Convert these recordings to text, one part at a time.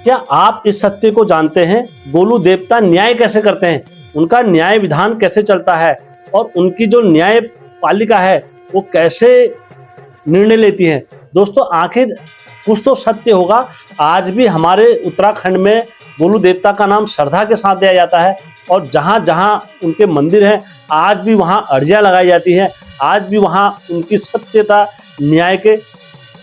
क्या आप इस सत्य को जानते हैं? गोलू देवता न्याय कैसे करते हैं, उनका न्याय विधान कैसे चलता है और उनकी जो न्याय पालिका है वो कैसे निर्णय लेती है। दोस्तों आखिर कुछ तो सत्य होगा। आज भी हमारे उत्तराखंड में गोलू देवता का नाम श्रद्धा के साथ दिया जाता है और जहाँ जहाँ उनके मंदिर हैं आज भी वहाँ अर्जियाँ लगाई जाती हैं। आज भी वहाँ उनकी सत्यता न्याय के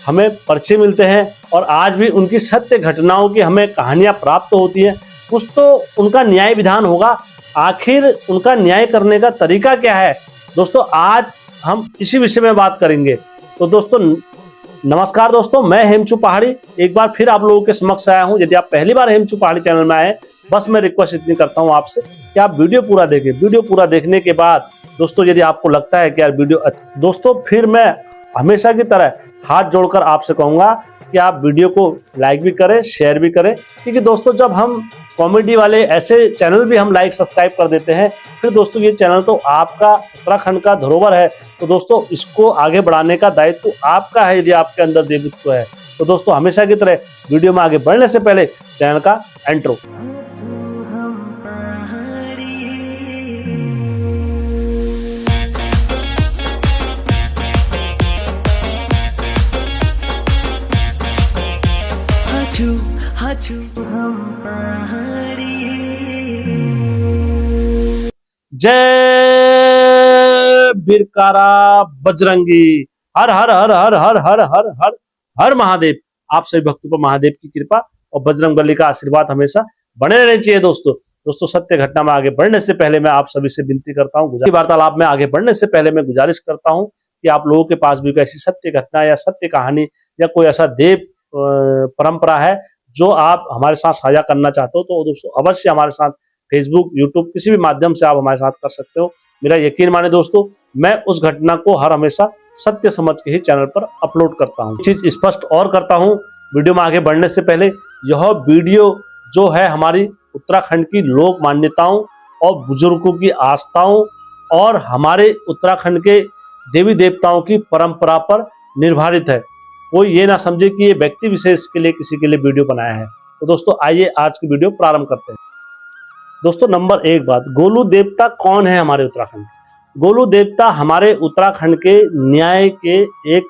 हमें पर्चे मिलते हैं और आज भी उनकी सत्य घटनाओं की हमें कहानियां प्राप्त होती हैं। कुछ तो उनका न्याय विधान होगा। आखिर उनका न्याय करने का तरीका क्या है दोस्तों, आज हम इसी विषय में बात करेंगे। तो दोस्तों नमस्कार दोस्तों, मैं हेमचू पहाड़ी एक बार फिर आप लोगों के समक्ष आया हूं। यदि आप पहली बार हेमचू पहाड़ी चैनल में आए, बस मैं रिक्वेस्ट इतनी करता हूं आपसे कि आप वीडियो पूरा देखें। वीडियो पूरा देखने के बाद दोस्तों यदि आपको लगता है कि यार वीडियो दोस्तों फिर मैं हमेशा की तरह हाथ जोड़कर आपसे कहूंगा कि आप वीडियो को लाइक भी करें, शेयर भी करें, क्योंकि दोस्तों जब हम कॉमेडी वाले ऐसे चैनल भी हम लाइक सब्सक्राइब कर देते हैं, फिर दोस्तों ये चैनल तो आपका उत्तराखंड का धरोहर है। तो दोस्तों इसको आगे बढ़ाने का दायित्व आपका है यदि आपके अंदर देवत्व है। तो दोस्तों हमेशा की तरह वीडियो में आगे बढ़ने से पहले चैनल का इंट्रो। जय बिरकारा बजरंगी, हर हर हर हर हर हर हर हर हर महादेव। आप सभी भक्तों पर महादेव की कृपा और बजरंगबली का आशीर्वाद हमेशा बने रहने चाहिए। दोस्तों सत्य घटना में आगे बढ़ने से पहले मैं आप सभी से विनती करता हूँ, वार्तालाप में आगे बढ़ने से पहले मैं गुजारिश करता हूँ कि आप लोगों के पास भी ऐसी सत्य घटना या सत्य कहानी या कोई ऐसा देव परंपरा है जो आप हमारे साथ साझा करना चाहते हो, तो दोस्तों अवश्य हमारे साथ फेसबुक, यूट्यूब किसी भी माध्यम से आप हमारे साथ कर सकते हो। मेरा यकीन माने दोस्तों, मैं उस घटना को हर हमेशा सत्य समझ के ही चैनल पर अपलोड करता हूँ। चीज स्पष्ट और करता हूँ वीडियो में आगे बढ़ने से पहले, यह वीडियो जो है हमारी उत्तराखंड की लोक मान्यताओं और बुजुर्गों की आस्थाओं और हमारे उत्तराखंड के देवी देवताओं की परंपरा पर निर्धारित है। कोई ये ना समझे कि ये व्यक्ति विशेष के लिए किसी के लिए वीडियो बनाया है। तो दोस्तों आइए आज की वीडियो प्रारंभ करते हैं। दोस्तों नंबर एक बात, गोलू देवता कौन है हमारे उत्तराखंड? गोलू देवता हमारे उत्तराखंड के न्याय के एक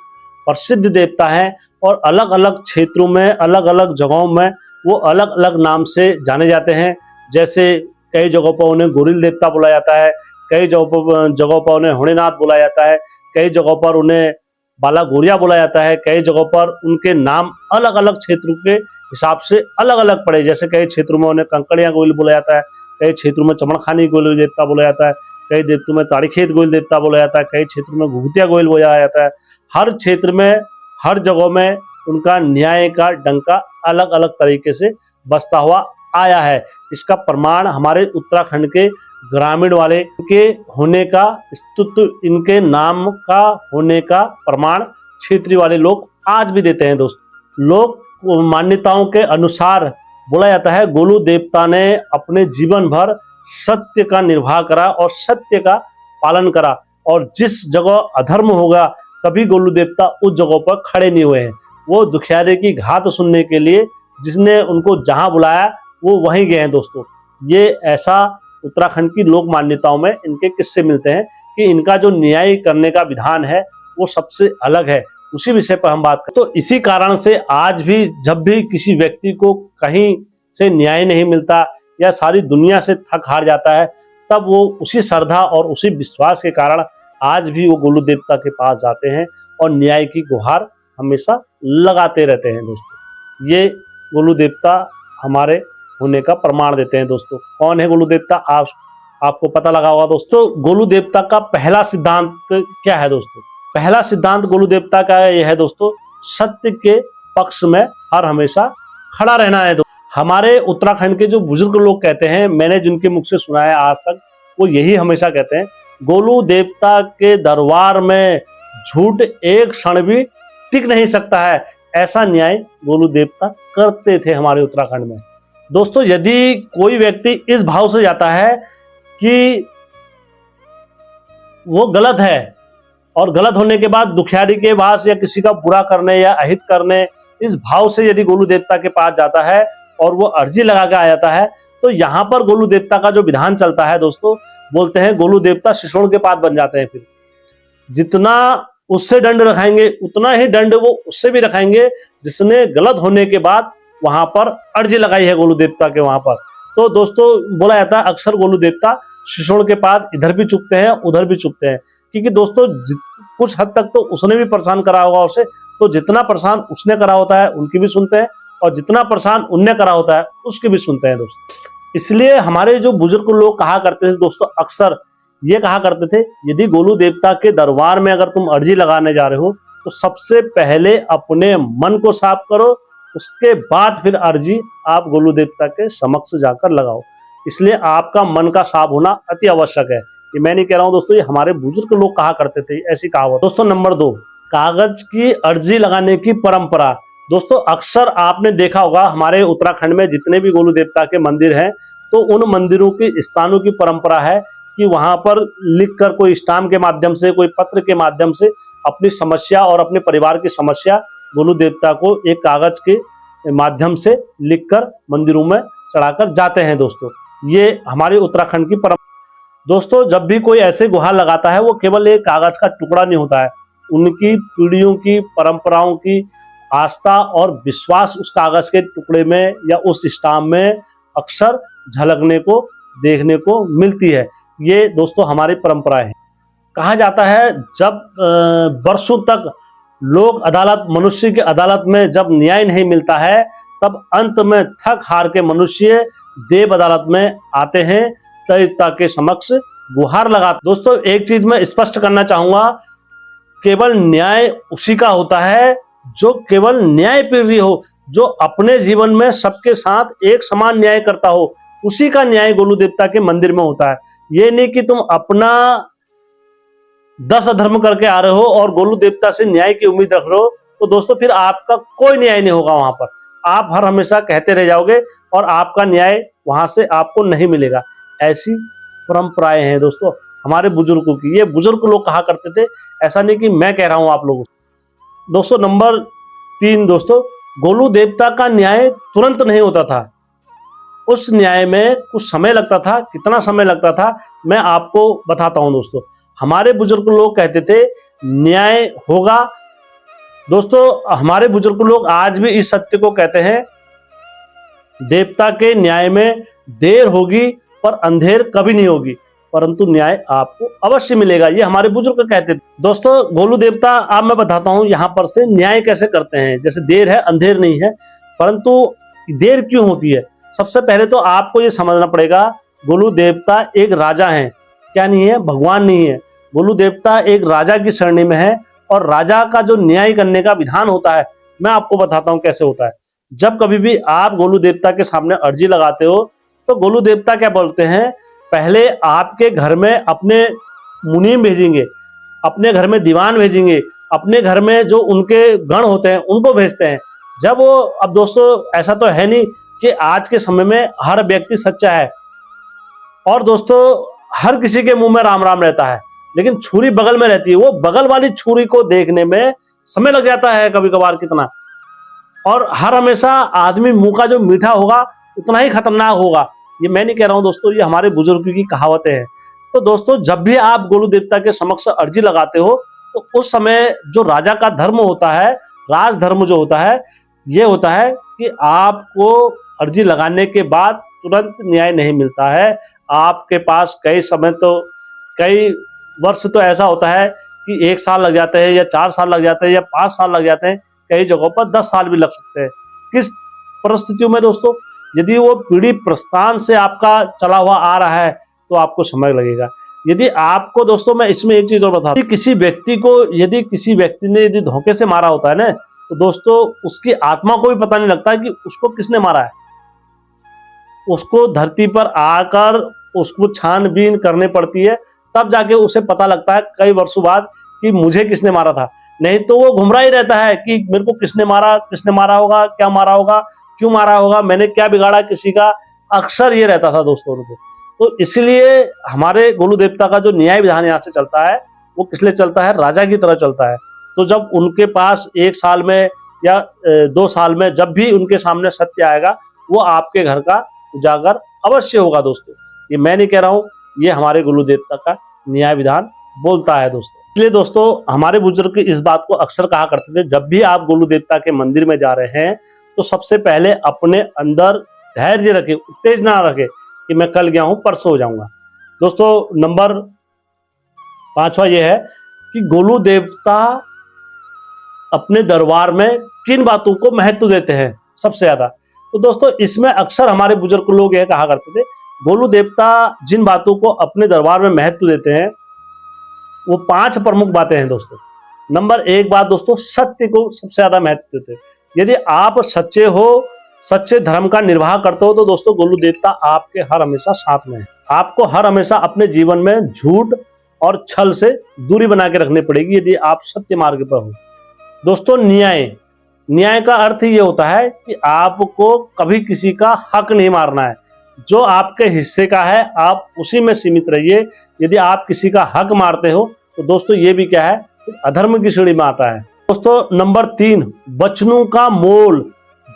प्रसिद्ध देवता है और अलग अलग क्षेत्रों में अलग अलग जगहों में वो अलग अलग नाम से जाने जाते हैं। जैसे कई जगहों पर उन्हें गोरिल देवता बोला जाता है, कई जगहों पर उन्हें होनेनाथ बोला जाता है, कई जगहों पर उन्हें बाला गोरिया बोला जाता है, कई जगहों पर उनके नाम अलग अलग क्षेत्रों के हिसाब से अलग अलग पड़े। जैसे कई क्षेत्रों में उन्हें कंकड़िया गोइल बोला जाता है, कई क्षेत्रों में चमड़खानी गोइल देवता बोला जाता है, कई देवतों में तारीखेत गोइल देवता बोला जाता है, कई क्षेत्रों में घुघुतिया गोइल बोला जाता है। हर क्षेत्र में हर जगह में उनका न्याय का डंका अलग अलग तरीके से बजता हुआ आया है। इसका प्रमाण हमारे उत्तराखंड के ग्रामीण वाले के होने का स्तुत्व, इनके नाम का होने का प्रमाण क्षेत्रीय वाले लोग आज भी देते हैं। दोस्तों लोक मान्यताओं के अनुसार बोला जाता है गोलू देवता ने अपने जीवन भर सत्य का निर्वाह करा और सत्य का पालन करा, और जिस जगह अधर्म होगा कभी गोलू देवता उस जगह पर खड़े नहीं हुए हैं। वो दुखियारे की घात सुनने के लिए जिसने उनको जहां बुलाया वो वहीं गए हैं। दोस्तों ये ऐसा उत्तराखंड की लोक मान्यताओं में इनके किस्से मिलते हैं कि इनका जो न्याय करने का विधान है वो सबसे अलग है। उसी विषय पर हम बात करें तो इसी कारण से आज भी जब भी किसी व्यक्ति को कहीं से न्याय नहीं मिलता या सारी दुनिया से थक हार जाता है, तब वो उसी श्रद्धा और उसी विश्वास के कारण आज भी वो गोलू देवता के पास जाते हैं और न्याय की गुहार हमेशा लगाते रहते हैं। दोस्तों ये गोलू देवता हमारे होने का प्रमाण देते हैं। दोस्तों कौन है गोलू देवता, आपको पता लगा होगा। दोस्तों गोलू देवता का पहला सिद्धांत क्या है? दोस्तों पहला सिद्धांत गोलू देवता का यह है दोस्तों, सत्य के पक्ष में हर हमेशा खड़ा रहना है। हमारे उत्तराखंड के जो बुजुर्ग लोग कहते हैं, मैंने जिनके मुख से सुना है आज तक, वो यही हमेशा कहते हैं गोलू देवता के दरबार में झूठ एक क्षण भी टिक नहीं सकता है। ऐसा न्याय गोलू देवता करते थे हमारे उत्तराखंड में। दोस्तों यदि कोई व्यक्ति इस भाव से जाता है कि वो गलत है और गलत होने के बाद दुखियारी के पास या किसी का बुरा करने या अहित करने, इस भाव से यदि गोलू देवता के पास जाता है, और वो अर्जी लगा के आ जाता है, तो यहाँ पर गोलू देवता का जो विधान चलता है दोस्तों, बोलते हैं गोलू देवता शिशुण के पात बन जाते हैं। फिर जितना उससे दंड रखाएंगे उतना ही दंड वो उससे भी रखाएंगे जिसने गलत होने के बाद वहां पर अर्जी लगाई है गोलू देवता के वहां पर। तो दोस्तों बोला जाता है अक्सर गोलू देवता शिशुण के पात इधर भी चुकते हैं उधर भी चुकते हैं, क्योंकि दोस्तों कुछ हद तक तो उसने भी परेशान करा होगा उसे, तो जितना परेशान उसने करा होता है उनकी भी सुनते हैं और जितना परेशान उनने करा होता है उसकी भी सुनते हैं दोस्तों। इसलिए हमारे जो बुजुर्ग लोग कहा करते थे दोस्तों, अक्सर ये कहा करते थे यदि गोलू देवता के दरबार में अगर तुम अर्जी लगाने जा रहे हो तो सबसे पहले अपने मन को साफ करो, उसके बाद फिर अर्जी आप गोलू देवता के समक्ष जाकर लगाओ। इसलिए आपका मन का साफ होना अति आवश्यक है। ये मैं नहीं कह रहा हूं दोस्तों, ये हमारे बुजुर्ग लोग कहा करते थे, ऐसी कहावत। दोस्तों नंबर 2, कागज की अर्जी लगाने की परंपरा। दोस्तों अक्सर आपने देखा होगा हमारे उत्तराखंड में जितने भी गोलू देवता के मंदिर हैं, तो उन मंदिरों की स्थानों की परंपरा है कि वहां पर लिखकर कोई स्टाम्प के माध्यम से, कोई पत्र के माध्यम से अपनी समस्या और अपने परिवार की समस्या गोलू देवता को एक कागज के माध्यम से लिखकर मंदिरों में चढ़ाकर जाते हैं दोस्तों। ये हमारे उत्तराखंड की परंपरा। दोस्तों जब भी कोई ऐसे गुहार लगाता है वो केवल एक कागज का टुकड़ा नहीं होता है, उनकी पीढ़ियों की परंपराओं की आस्था और विश्वास उस कागज के टुकड़े में या उस स्टाम्प में अक्सर झलकने को देखने को मिलती है। ये दोस्तों हमारी परंपरा है। कहा जाता है जब वर्षों तक लोक अदालत, मनुष्य की अदालत में जब न्याय नहीं मिलता है, तब अंत में थक हार के मनुष्य देव अदालत में आते हैं, देवता के समक्ष गुहार लगाते। दोस्तों एक चीज मैं स्पष्ट करना चाहूंगा, केवल न्याय उसी का होता है जो केवल न्याय प्रिय हो, जो अपने जीवन में सबके साथ एक समान न्याय करता हो, उसी का न्याय गोलू देवता के मंदिर में होता है। ये नहीं कि तुम अपना 10 अधर्म करके आ रहे हो और गोलू देवता से न्याय की उम्मीद रख रहे हो, तो दोस्तों फिर आपका कोई न्याय नहीं होगा वहां पर। आप हर हमेशा कहते रह जाओगे और आपका न्याय वहां से आपको नहीं मिलेगा। ऐसी परंपराएं हैं दोस्तों हमारे बुजुर्गों की, ये बुजुर्ग लोग कहा करते थे, ऐसा नहीं कि मैं कह रहा हूं आप लोगों को। दोस्तों नंबर 3 दोस्तों, गोलू देवता का न्याय तुरंत नहीं होता था, उस न्याय में कुछ समय लगता था। कितना समय लगता था मैं आपको बताता हूं दोस्तों। हमारे बुजुर्ग लोग कहते थे न्याय होगा। दोस्तों हमारे बुजुर्ग लोग आज भी इस सत्य को कहते हैं, देवता के न्याय में देर होगी पर अंधेर कभी नहीं होगी, परंतु न्याय आपको अवश्य मिलेगा। ये हमारे बुजुर्ग कहते थे। दोस्तों गोलू देवता आप मैं बताता हूं यहाँ पर से न्याय कैसे करते हैं। जैसे देर है, अंधेर नहीं है, परंतु देर क्यों होती है? सबसे पहले तो आपको ये समझना पड़ेगा, गोलू देवता एक राजा हैं, क्या नहीं है, भगवान नहीं है। गोलू देवता एक राजा की श्रेणी में है और राजा का जो न्याय करने का विधान होता है मैं आपको बताता हूं कैसे होता है। जब कभी भी आप गोलू देवता के सामने अर्जी लगाते हो तो गोलू देवता क्या बोलते हैं, पहले आपके घर में अपने मुनीम भेजेंगे, अपने घर में दीवान भेजेंगे, अपने घर में जो उनके गण होते हैं उनको भेजते हैं। जब वो, अब दोस्तों ऐसा तो है नहीं कि आज के समय में हर व्यक्ति सच्चा है और दोस्तों हर किसी के मुंह में राम राम रहता है, लेकिन छुरी बगल में रहती है। वो बगल वाली छुरी को देखने में समय लग जाता है कभी कभार कितना, और हर हमेशा आदमी मुंह का जो मीठा होगा उतना ही खतरनाक होगा। ये मैं नहीं कह रहा हूं दोस्तों, ये हमारे बुजुर्गों की कहावतें हैं। तो दोस्तों जब भी आप गोलू देवता के समक्ष अर्जी लगाते हो तो उस समय जो राजा का धर्म होता है, राजधर्म जो होता है, ये होता है कि आपको अर्जी लगाने के बाद तुरंत न्याय नहीं मिलता है। आपके पास कई वर्ष तो ऐसा होता है कि 1 साल लग जाते हैं या 4 साल लग जाते हैं या 5 साल लग जाते हैं, कई जगहों पर 10 साल भी लग सकते हैं। किस परिस्थितियों में दोस्तों, यदि वो पीढ़ी प्रस्थान से आपका चला हुआ आ रहा है तो आपको समय लगेगा। यदि आपको दोस्तों मैं इसमें एक चीज और बता दूं, किसी व्यक्ति ने यदि धोखे से मारा होता है ना, तो दोस्तों उसकी आत्मा को भी पता नहीं लगता कि उसको किसने मारा है। उसको धरती पर आकर उसको छानबीन करनी पड़ती है, तब जाके उसे पता लगता है कई वर्षों बाद कि मुझे किसने मारा था। नहीं तो वो घुमरा ही रहता है कि मेरे को किसने मारा होगा, क्या मारा होगा, क्यों मारा होगा, मैंने क्या बिगाड़ा किसी का। अक्सर ये रहता था दोस्तों उनको। तो इसलिए हमारे गोलू देवता का जो न्याय विधान यहाँ से चलता है वो किस लिए चलता है, राजा की तरह चलता है। तो जब उनके पास 1 साल में या 2 साल में जब भी उनके सामने सत्य आएगा वो आपके घर का उजागर अवश्य होगा दोस्तों। ये मैं नहीं कह रहा हूँ, ये हमारे गोलू देवता का न्याय विधान बोलता है दोस्तों। इसलिए दोस्तों हमारे बुजुर्ग इस बात को अक्सर कहा करते थे, जब भी आप गोलू देवता के मंदिर में जा रहे हैं तो सबसे पहले अपने अंदर धैर्य रखे, उत्तेजना रखे कि मैं कल गया हूं परसों हो जाऊंगा। दोस्तों नंबर 5वां यह है कि गोलू देवता अपने दरबार में किन बातों को महत्व देते हैं सबसे ज्यादा। तो दोस्तों इसमें अक्सर हमारे बुजुर्ग लोग यह कहा करते थे, गोलू देवता जिन बातों को अपने दरबार में महत्व देते हैं वो 5 प्रमुख बातें हैं दोस्तों। नंबर 1 बात दोस्तों, सत्य को सबसे ज्यादा महत्व देते हैं। यदि आप सच्चे हो, सच्चे धर्म का निर्वाह करते हो तो दोस्तों गोलू देवता आपके हर हमेशा साथ में है। आपको हर हमेशा अपने जीवन में झूठ और छल से दूरी बना के रखनी पड़ेगी यदि आप सत्य मार्ग पर हो। दोस्तों न्याय का अर्थ ये होता है कि आपको कभी किसी का हक नहीं मारना है। जो आपके हिस्से का है आप उसी में सीमित रहिए। यदि आप किसी का हक मारते हो तो दोस्तों ये भी क्या है, अधर्म की श्रेणी में आता है। दोस्तों नंबर 3, वचनों का मोल।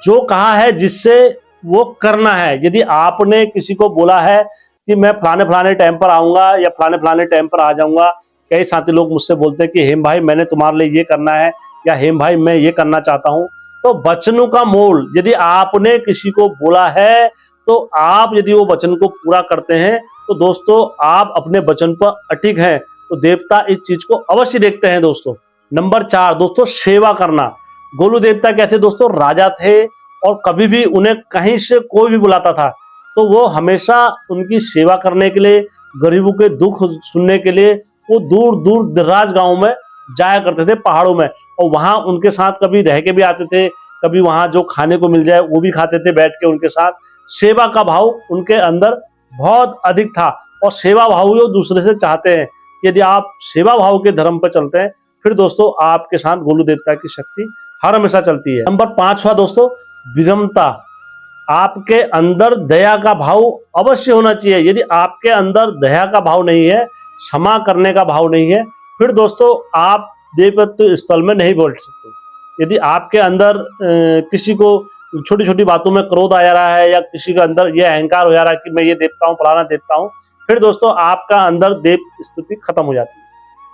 जो कहा है जिससे वो करना है। यदि आपने किसी को बोला है कि मैं फलाने टाइम पर आऊंगा या फलाने टाइम पर आ जाऊंगा, कई साथी लोग मुझसे बोलते हैं कि हेम भाई मैंने तुम्हारे लिए ये करना है या हेम भाई मैं ये करना चाहता हूं। तो वचनों का मोल, यदि आपने किसी को बोला है तो आप यदि वो वचन को पूरा करते हैं तो दोस्तों आप अपने वचन पर अटिक हैं, तो देवता इस चीज को अवश्य देखते हैं दोस्तों। नंबर 4 दोस्तों, सेवा करना। गोलू देवता क्या थे दोस्तों, राजा थे और कभी भी उन्हें कहीं से कोई भी बुलाता था तो वो हमेशा उनकी सेवा करने के लिए, गरीबों के दुख सुनने के लिए वो दूर दूर दराज गांवों में जाया करते थे, पहाड़ों में, और वहां उनके साथ कभी रह के भी आते थे, कभी वहां जो खाने को मिल जाए वो भी खाते थे बैठ के उनके साथ। सेवा का भाव उनके अंदर बहुत अधिक था और सेवा भाव वो दूसरे से चाहते हैं। यदि आप सेवा भाव के धर्म पर चलते हैं फिर दोस्तों आपके साथ गोलू देवता की शक्ति हर हमेशा चलती है। नंबर 5वां दोस्तों, विनम्रता। आपके अंदर दया का भाव अवश्य होना चाहिए। यदि आपके अंदर दया का भाव नहीं है, क्षमा करने का भाव नहीं है, फिर दोस्तों आप देवत्व स्थल में नहीं बैठ सकते। यदि आपके अंदर किसी को छोटी छोटी बातों में क्रोध आ जा रहा है या किसी के अंदर यह अहंकार हो जा रहा है कि मैं ये देवता हूँ, फलाना देवता हूँ, फिर दोस्तों आपका अंदर देव स्तुति खत्म हो जाती है।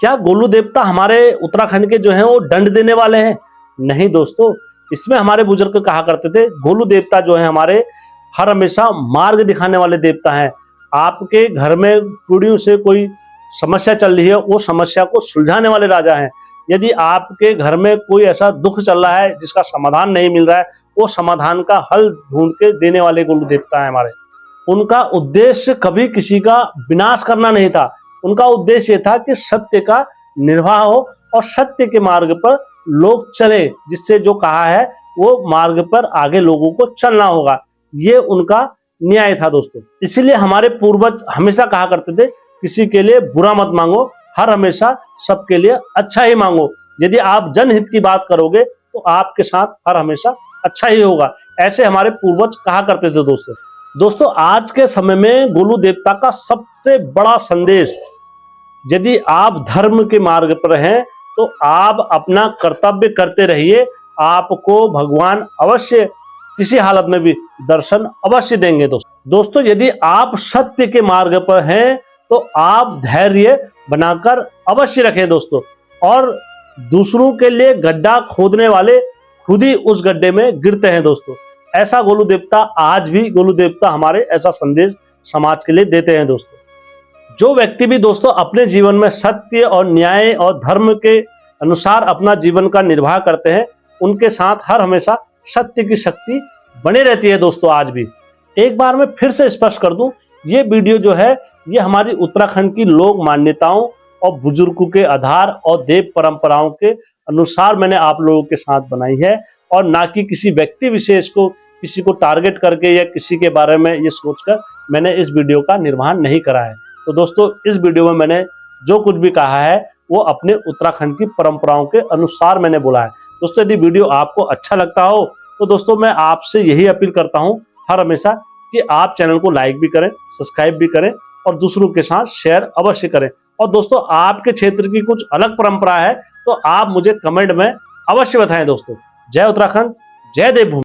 क्या गोलू देवता हमारे उत्तराखंड के जो हैं वो दंड देने वाले हैं? नहीं दोस्तों, इसमें हमारे बुजुर्ग कहा करते थे गोलू देवता जो है हमारे हर हमेशा मार्ग दिखाने वाले देवता हैं। आपके घर में पीढ़ियों से कोई समस्या चल रही है, वो समस्या को सुलझाने वाले राजा हैं। यदि आपके घर में कोई ऐसा दुख चल रहा है जिसका समाधान नहीं मिल रहा है, वो समाधान का हल ढूंढ के देने वाले गोलू देवता हैं हमारे। उनका उद्देश्य कभी किसी का विनाश करना नहीं था। उनका उद्देश्य ये था कि सत्य का निर्वाह हो और सत्य के मार्ग पर लोग चले, जिससे जो कहा है वो मार्ग पर आगे लोगों को चलना होगा। ये उनका न्याय था दोस्तों। इसीलिए हमारे पूर्वज हमेशा कहा करते थे किसी के लिए बुरा मत मांगो, हर हमेशा सबके लिए अच्छा ही मांगो। यदि आप जनहित की बात करोगे तो आपके साथ हर हमेशा अच्छा ही होगा। ऐसे हमारे पूर्वज कहा करते थे दोस्तों आज के समय में गोलू देवता का सबसे बड़ा संदेश, यदि आप धर्म के मार्ग पर हैं तो आप अपना कर्तव्य करते रहिए। आपको भगवान अवश्य किसी हालत में भी दर्शन अवश्य देंगे दोस्तों। यदि आप सत्य के मार्ग पर हैं तो आप धैर्य बनाकर अवश्य रखें दोस्तों। और दूसरों के लिए गड्ढा खोदने वाले खुद ही उस गड्ढे में गिरते हैं दोस्तों। ऐसा गोलू देवता, आज भी गोलू देवता हमारे ऐसा संदेश समाज के लिए देते हैं दोस्तों। जो व्यक्ति भी दोस्तों अपने जीवन में सत्य और न्याय और धर्म के अनुसार अपना जीवन का निर्वाह करते हैं, उनके साथ हर हमेशा सत्य की शक्ति बनी रहती है दोस्तों। आज भी एक बार मैं फिर से स्पष्ट कर दूं, ये वीडियो जो है ये हमारी उत्तराखंड की लोक मान्यताओं और बुजुर्गों के आधार और देव परंपराओं के अनुसार मैंने आप लोगों के साथ बनाई है, और ना कि किसी व्यक्ति विशेष को, किसी को टारगेट करके या किसी के बारे में ये सोचकर मैंने इस वीडियो का निर्माण नहीं करा है। तो दोस्तों इस वीडियो में मैंने जो कुछ भी कहा है वो अपने उत्तराखंड की परंपराओं के अनुसार मैंने बोला है। दोस्तों यदि वीडियो आपको अच्छा लगता हो तो दोस्तों मैं आपसे यही अपील करता हूं हर हमेशा कि आप चैनल को लाइक भी करें, सब्सक्राइब भी करें और दूसरों के साथ शेयर अवश्य करें। और दोस्तों आपके क्षेत्र की कुछ अलग परंपरा है तो आप मुझे कमेंट में अवश्य बताएं दोस्तों। जय उत्तराखंड, जय देवभूमि।